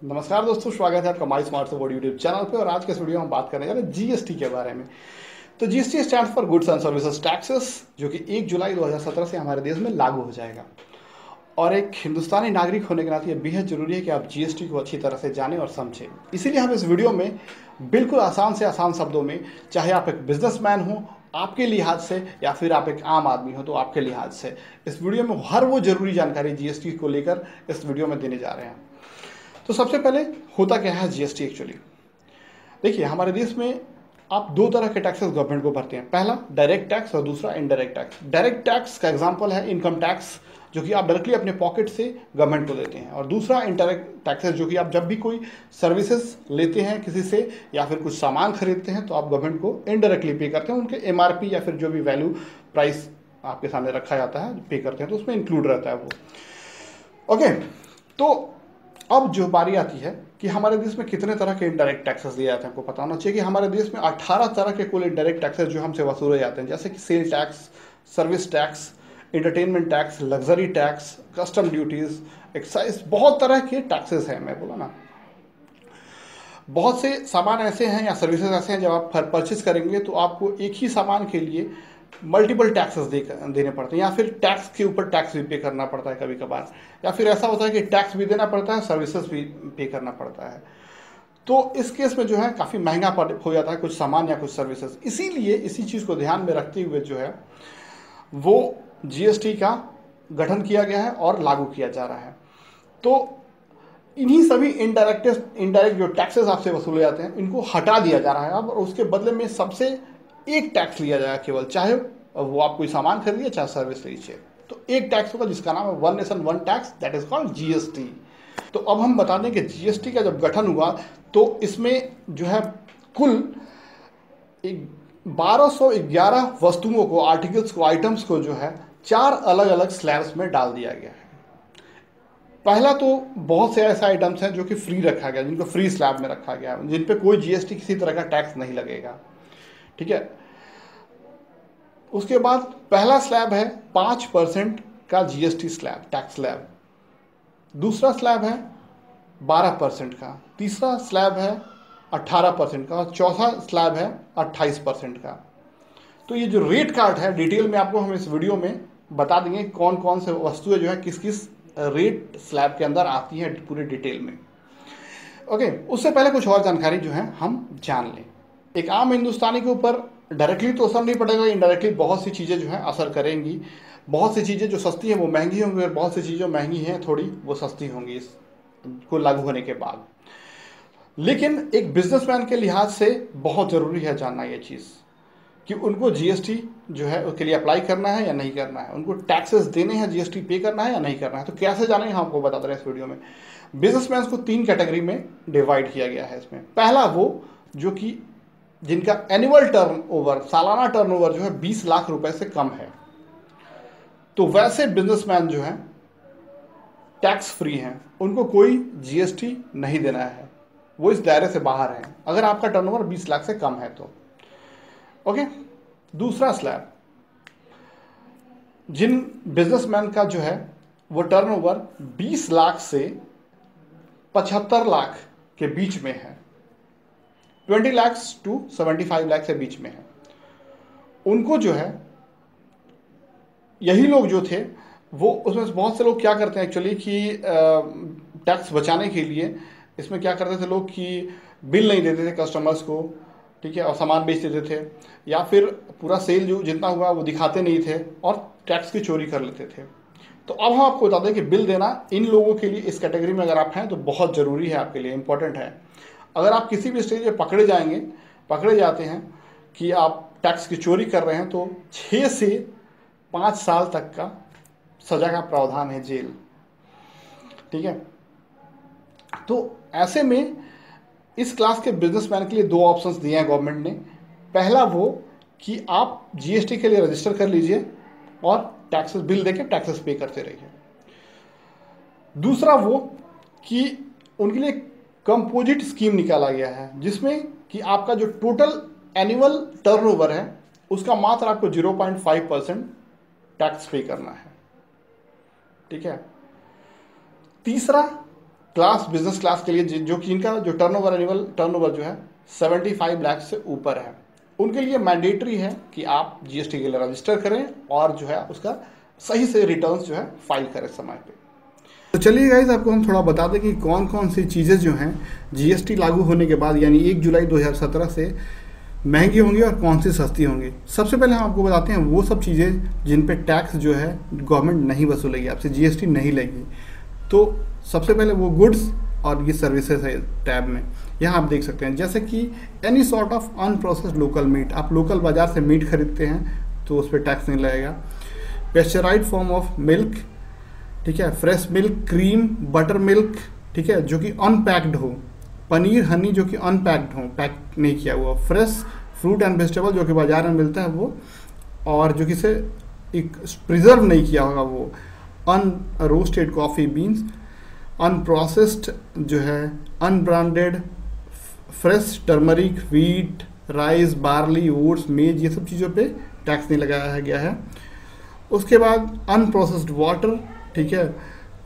नमस्कार दोस्तों, स्वागत है आपका माई स्मार्ट से वर्ड यूट्यूब चैनल पे। और आज के इस वीडियो में हम बात करने जा रहे हैं जीएसटी के बारे में। तो GST stand for goods and services taxes, जो कि 1 जुलाई 2017 से हमारे देश में लागू हो जाएगा। और एक हिंदुस्तानी नागरिक होने के नाते ये बेहद जरूरी है कि आप जीएसटी को अच्छी तरह से जानें और समझें। इसीलिए हम इस वीडियो में बिल्कुल आसान से आसान शब्दों में, चाहे आप एक बिजनेसमैन हो आपके लिहाज से या फिर आप एक आम आदमी हो तो आपके लिहाज से, इस वीडियो में हर वो जरूरी जानकारी जीएसटी को लेकर इस वीडियो में देने जा रहे हैं। तो सबसे पहले होता क्या है जीएसटी एक्चुअली। देखिए, हमारे देश में आप दो तरह के टैक्सेस गवर्नमेंट को भरते हैं। पहला डायरेक्ट टैक्स और दूसरा इनडायरेक्ट टैक्स। डायरेक्ट टैक्स का एग्जांपल है इनकम टैक्स, जो कि आप डायरेक्टली अपने पॉकेट से गवर्नमेंट को देते हैं। और दूसरा इनडायरेक्ट टैक्सेस, जो कि आप जब भी कोई सर्विसेज लेते हैं किसी से या फिर कुछ सामान खरीदते हैं तो आप गवर्नमेंट को इनडायरेक्टली पे करते हैं। उनके एमआरपी या फिर जो भी वैल्यू प्राइस आपके सामने रखा जाता है पे करते हैं, तो उसमें इंक्लूड रहता है वो। ओके, तो अब जो बारी आती है कि हमारे देश में कितने तरह के इनडायरेक्ट टैक्सेस दिए जाते हैं। आपको पता होना चाहिए कि हमारे देश में 18 तरह के कुल इनडायरेक्ट टैक्सेस जो हमसे वसूले जाते हैं, जैसे कि sale tax, service tax, entertainment tax, luxury tax, custom duties, excise. बहुत तरह के टैक्सेस हैं। मैं बोला ना, बहुत से सामान ऐसे हैं या सर्विसेज ऐसे हैं, जब आप परचेज करेंगे तो आपको एक ही सामान के लिए मल्टीपल टैक्सेस देने पड़ते हैं, या फिर टैक्स के ऊपर टैक्स भी पे करना पड़ता है कभी कभार। या फिर ऐसा होता है कि टैक्स भी देना पड़ता है, सर्विसेज भी पे करना पड़ता है। तो इस केस में जो है काफ़ी महंगा हो जाता है कुछ सामान या कुछ सर्विसेज। इसीलिए इसी चीज़ को ध्यान में रखते हुए जो है वो जीएसटी का गठन किया गया है और लागू किया जा रहा है। तो इन्हीं सभी इनडायरेक्ट जो टैक्सेस आपसे वसूले जाते हैं, इनको हटा दिया जा रहा है अब, और उसके बदले में सबसे एक टैक्स लिया जाएगा केवल, चाहे वो आप कोई सामान खरीदिए चाहे सर्विस लीजिए। तो एक टैक्स होगा जिसका नाम है one nation one tax, that is called GST. तो अब हम बता दें कि जीएसटी का जब गठन हुआ तो इसमें जो है कुल 1211 वस्तुओं को, आर्टिकल्स को, आइटम्स को जो है 4 अलग अलग स्लैब्स में डाल दिया गया है। पहला तो बहुत से ऐसे आइटम्स हैं जो कि फ्री रखा गया, जिनको फ्री स्लैब में रखा गया है, जिन पे कोई जीएसटी किसी तरह का टैक्स नहीं लगेगा। ठीक है। उसके बाद पहला स्लैब है 5% का जीएसटी स्लैब, टैक्स स्लैब। दूसरा स्लैब है 12% का, तीसरा स्लैब है 18% का, और चौथा स्लैब है 28% का। तो ये जो रेट कार्ड है, डिटेल में आपको हम इस वीडियो में बता देंगे कौन कौन से वस्तुएं जो है किस किस रेट स्लैब के अंदर आती है पूरे डिटेल में। ओके, उससे पहले कुछ और जानकारी जो है हम जान लें। एक आम हिंदुस्तानी के ऊपर डायरेक्टली तो असर नहीं पड़ेगा, इनडायरेक्टली बहुत सी चीज़ें जो हैं असर करेंगी। बहुत सी चीज़ें जो सस्ती हैं वो महंगी होंगी, और बहुत सी चीज़ें महंगी हैं थोड़ी वो सस्ती होंगी इसको लागू होने के बाद। लेकिन एक बिजनेसमैन के लिहाज से बहुत ज़रूरी है जानना ये चीज़ कि उनको जीएसटी जो है उसके लिए अप्लाई करना है या नहीं करना है, उनको टैक्सेस देने हैं, जीएसटी पे करना है या नहीं करना है। तो कैसे जानेंगे हम आपको बता रहे हैं इस वीडियो में। बिजनेसमैन को 3 कैटेगरी में डिवाइड किया गया है इसमें। पहला वो जो कि जिनका एनुअल टर्नओवर, सालाना टर्नओवर जो है 20 लाख रुपए से कम है, तो वैसे बिजनेसमैन जो है टैक्स फ्री हैं, उनको कोई जीएसटी नहीं देना है, वो इस दायरे से बाहर हैं अगर आपका टर्नओवर 20 लाख से कम है तो। ओके। दूसरा स्लैब, जिन बिजनेसमैन का जो है वो टर्नओवर 20 लाख से 75 लाख के बीच में है, 20 लाख टू 75 लाख से बीच में है, उनको जो है, यही लोग जो थे वो, उसमें बहुत से लोग क्या करते हैं एक्चुअली कि टैक्स बचाने के लिए इसमें क्या करते थे लोग कि बिल नहीं देते थे कस्टमर्स को, ठीक है, और सामान बेच देते थे, या फिर पूरा सेल जो जितना हुआ वो दिखाते नहीं थे और टैक्स की चोरी कर लेते थे। तो अब हम आपको बता दें कि बिल देना इन लोगों के लिए, इस कैटेगरी में अगर आप हैं तो बहुत ज़रूरी है, आपके लिए इंपॉर्टेंट है। अगर आप किसी भी स्टेज पे पकड़े जाते हैं कि आप टैक्स की चोरी कर रहे हैं तो 6 से 5 साल तक का सजा का प्रावधान है, जेल। ठीक है। तो ऐसे में इस क्लास के बिजनेसमैन के लिए 2 ऑप्शंस दिए हैं गवर्नमेंट ने। पहला वो कि आप जीएसटी के लिए रजिस्टर कर लीजिए और टैक्सेस बिल देके टैक्सेस पे करते रहिए। दूसरा वो कि उनके लिए कंपोजिट स्कीम निकाला गया है, जिसमें कि आपका जो टोटल एनुअल टर्नओवर है उसका मात्र आपको 0.5% टैक्स पे करना है। ठीक है। तीसरा क्लास बिजनेस क्लास के लिए जो कि इनका जो टर्नओवर एनुअल टर्नओवर जो है 75 लाख से ऊपर है, उनके लिए मैंडेटरी है कि आप जीएसटी के लिए रजिस्टर करें और जो है उसका सही से रिटर्न्स जो है फाइल करें समय पे। तो चलिए गाइस, आपको हम थोड़ा बता दें कि कौन कौन सी चीज़ें जो हैं जीएसटी लागू होने के बाद यानी 1 जुलाई 2017 से महंगी होंगी और कौन सी सस्ती होंगी। सबसे पहले हम आपको बताते हैं वो सब चीज़ें जिन पे टैक्स जो है गवर्नमेंट नहीं वसूलेगी, आपसे जीएसटी नहीं लेगी। तो सबसे पहले वो गुड्स और ये सर्विसेज है टैब में, यहाँ आप देख सकते हैं जैसे कि any sort of unprocessed local meat, आप लोकल बाज़ार से मीट खरीदते हैं तो उस पर टैक्स नहीं लगेगा। पेस्चराइड फॉर्म ऑफ मिल्क, ठीक है, fresh milk, cream, butter milk, ठीक है, जो कि अनपैक्ड हो, पनीर, हनी जो कि अनपैक्ड हो, पैक नहीं किया हुआ, फ्रेश फ्रूट एंड वेजिटेबल जो कि बाजार में मिलता है वो, और जो कि से एक प्रिजर्व नहीं किया होगा वो, अन रोस्टेड कॉफ़ी बीन्स, अनप्रोसेस्ड जो है, unbranded, fresh turmeric, wheat, rice, barley, oats, मेज, ये सब चीज़ों पे टैक्स नहीं लगाया गया है। उसके बाद अनप्रोसेस्ड वाटर, ठीक है,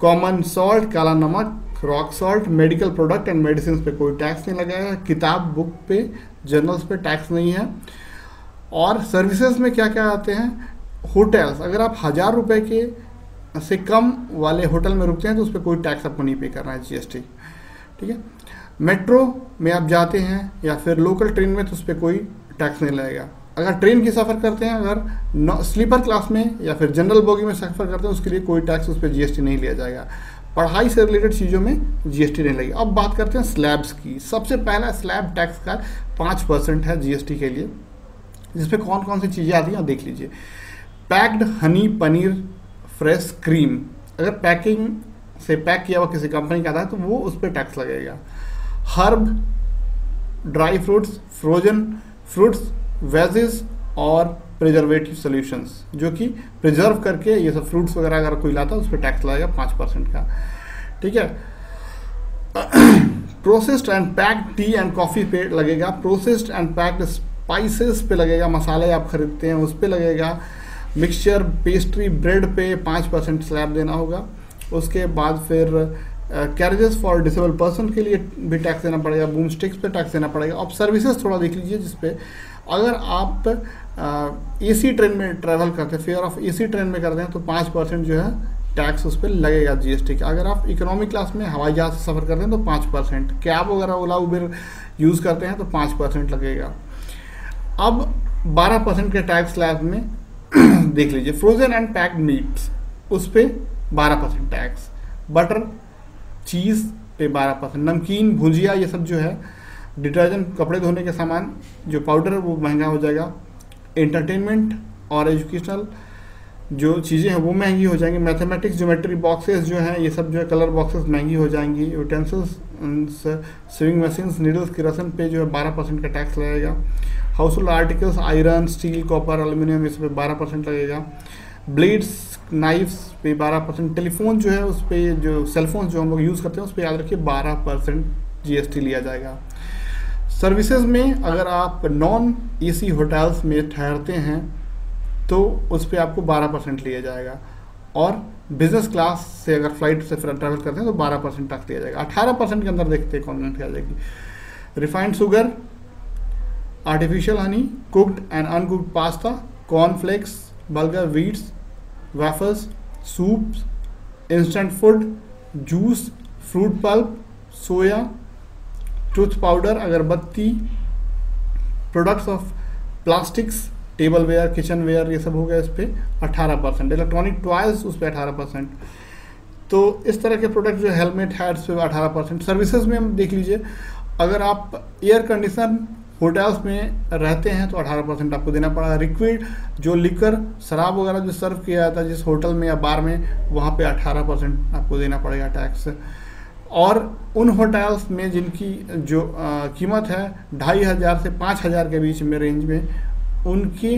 कॉमन सॉल्ट, काला नमक, rock salt, medical product and medicine पे कोई टैक्स नहीं लगाया है। किताब, बुक पे, जर्नल्स पे टैक्स नहीं है। और सर्विसेज में क्या क्या आते हैं, होटल्स, अगर आप 1000 रुपये के से कम वाले होटल में रुकते हैं तो उस पर कोई टैक्स आपको नहीं पे करना है, जीएसटी, ठीक है। मेट्रो में आप जाते हैं या फिर लोकल ट्रेन में तो उस पर कोई टैक्स नहीं लगेगा। अगर ट्रेन की सफ़र करते हैं, अगर स्लीपर क्लास में या फिर जनरल बोगी में सफ़र करते हैं उसके लिए कोई टैक्स, उस पर जीएसटी नहीं लिया जाएगा। पढ़ाई से रिलेटेड चीज़ों में जीएसटी नहीं लगेगी। अब बात करते हैं स्लैब्स की। सबसे पहला स्लैब टैक्स का 5% है जीएसटी के लिए, जिसमें कौन कौन सी चीज़ें आती हैं देख लीजिए। Packed Honey, paneer, fresh cream, अगर पैकिंग से पैक किया हुआ किसी कंपनी का आता है तो वो उस पर टैक्स लगेगा। Herb, dry fruits, frozen fruits, wages और प्रिजर्वेटिव सॉल्यूशंस, जो कि प्रिजर्व करके ये सब फ्रूट्स वगैरह अगर कोई लाता है उस पर टैक्स लगेगा 5% का, ठीक है। Processed and packed T and coffee पे लगेगा। प्रोसेस्ड एंड पैक्ड स्पाइसेस पे लगेगा, मसाले आप खरीदते हैं उस पे लगेगा। मिक्सचर, पेस्ट्री, ब्रेड पे 5% स्लैब देना होगा। उसके बाद फिर कैरेजेस फॉर डिसेबल पर्सन के लिए भी टैक्स देना पड़ेगा। बूम स्टिक्स पे टैक्स देना पड़ेगा। अब सर्विसेज थोड़ा देख लीजिए, जिसपे अगर आप एसी ट्रेन में ट्रैवल करते हैं, फेयर ऑफ एसी ट्रेन में करते हैं तो 5% जो है टैक्स उस पर लगेगा जीएसटी का। अगर आप इकोनॉमी क्लास में हवाई जहाज से सफ़र करते हैं तो 5%, कैब वगैरह ओला उबेर यूज़ करते हैं तो 5% लगेगा। अब 12% के टैक्स स्लैब में देख लीजिए। फ्रोजन एंड पैक्ड मीट्स, उस पर 12% टैक्स। बटर, चीज़ पे 12%। नमकीन, भुजिया, ये सब जो है, डिटर्जेंट, कपड़े धोने के सामान, जो पाउडर है वो महंगा हो जाएगा। एंटरटेनमेंट और एजुकेशनल जो चीज़ें हैं वो महंगी हो जाएंगी। मैथमेटिक्स, ज्योमेट्री बॉक्सेस जो हैं ये सब जो है, कलर बॉक्सेस महंगी हो जाएंगी। Utensils, saving machines, needles, kerosene पे जो है 12% का टैक्स लगेगा। House hold articles, iron, steel, copper, aluminium, इस पर 12% लगेगा। ब्लेड्स, नाइफ्स पे 12%। टेलीफोन जो है उस पर, जो सेलफोन जो हम लोग यूज़ करते हैं उस पर याद रखिए 12% जीएसटी लिया जाएगा। सर्विसेज में अगर आप नॉन एसी होटल्स में ठहरते हैं तो उस पर आपको 12% लिया जाएगा। और बिजनेस क्लास से अगर फ्लाइट से ट्रैवल करते हैं तो 12% टैक्स दिया जाएगा। 18% के अंदर देखते हैं कौन कौन आ जाएगी। Refined sugar, artificial honey, cooked and uncooked pasta, cornflakes, burger, wheats, wafers, soups, instant food, juice, fruit pulp, soya, tooth powder, अगरबत्ती, products of plastics, table ware, kitchen ware, ये सब हो गया इस पर 18%। इलेक्ट्रॉनिक टॉयज उस पर 18%। तो इस तरह के प्रोडक्ट जो हेलमेट, हैट्स पे 18%। सर्विसेज में हम देख लीजिए, अगर आप एयर कंडीशन होटल्स में रहते हैं तो 18% आपको देना पड़ेगा। लिक्विड जो लिकर, शराब वगैरह जो सर्व किया जाता है जिस होटल में या बार में, वहाँ पे 18% आपको देना पड़ेगा टैक्स। और उन होटल्स में जिनकी जो कीमत है 2500 से 5000 के बीच में रेंज में, उनकी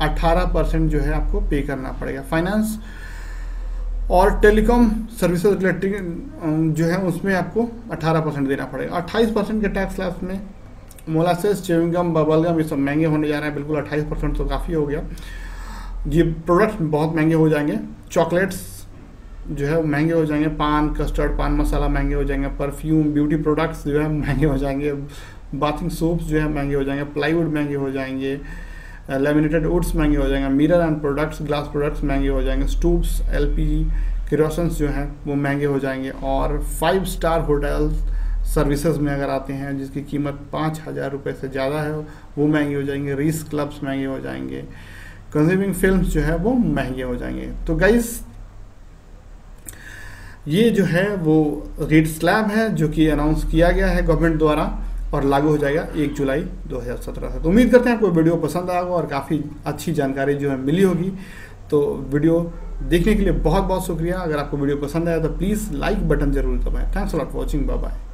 18% जो है आपको पे करना पड़ेगा। फाइनेंस और टेलीकॉम सर्विसेज, इलेक्ट्रिक जो है उसमें आपको 18% देना पड़ेगा। 28% के टैक्स स्लैब में मोलासेस, च्युइंगम, बबलगम, ये सब महंगे होने जा रहे हैं। बिल्कुल 28% तो काफ़ी हो गया। ये प्रोडक्ट बहुत महंगे हो जाएंगे। चॉकलेट्स जो है वो महंगे हो जाएंगे, पान, कस्टर्ड, पान मसाला महंगे हो जाएंगे, परफ्यूम, ब्यूटी प्रोडक्ट्स जो है महंगे हो जाएंगे, बाथिंग सोप्स जो है महंगे हो जाएंगे, प्लाईवुड महंगे हो जाएंगे, लेमिनेटेड वुड्स महंगे हो जाएंगे, mirror and products, glass products महंगे हो जाएंगे, स्टूव्स, एलपीजी, केरोसिन्स जो हैं वो महंगे हो जाएंगे। और 5 स्टार होटल सर्विसेज में अगर आते हैं जिसकी कीमत 5,000 रुपये से ज़्यादा है वो महंगे हो जाएंगे, रीस क्लब्स महंगे हो जाएंगे, कंज्यूमिंग फिल्म्स जो है वो महंगे हो जाएंगे। तो गाइस ये जो है वो रेट स्लैब है जो कि अनाउंस किया गया है गवर्नमेंट द्वारा और लागू हो जाएगा 1 जुलाई 2017 से। तो उम्मीद करते हैं आपको वीडियो पसंद आएगा और काफ़ी अच्छी जानकारी जो है मिली होगी। तो वीडियो देखने के लिए बहुत बहुत शुक्रिया। अगर आपको वीडियो पसंद आया तो प्लीज़ लाइक बटन जरूर दबाएं। Thanks a lot for watching, bye bye.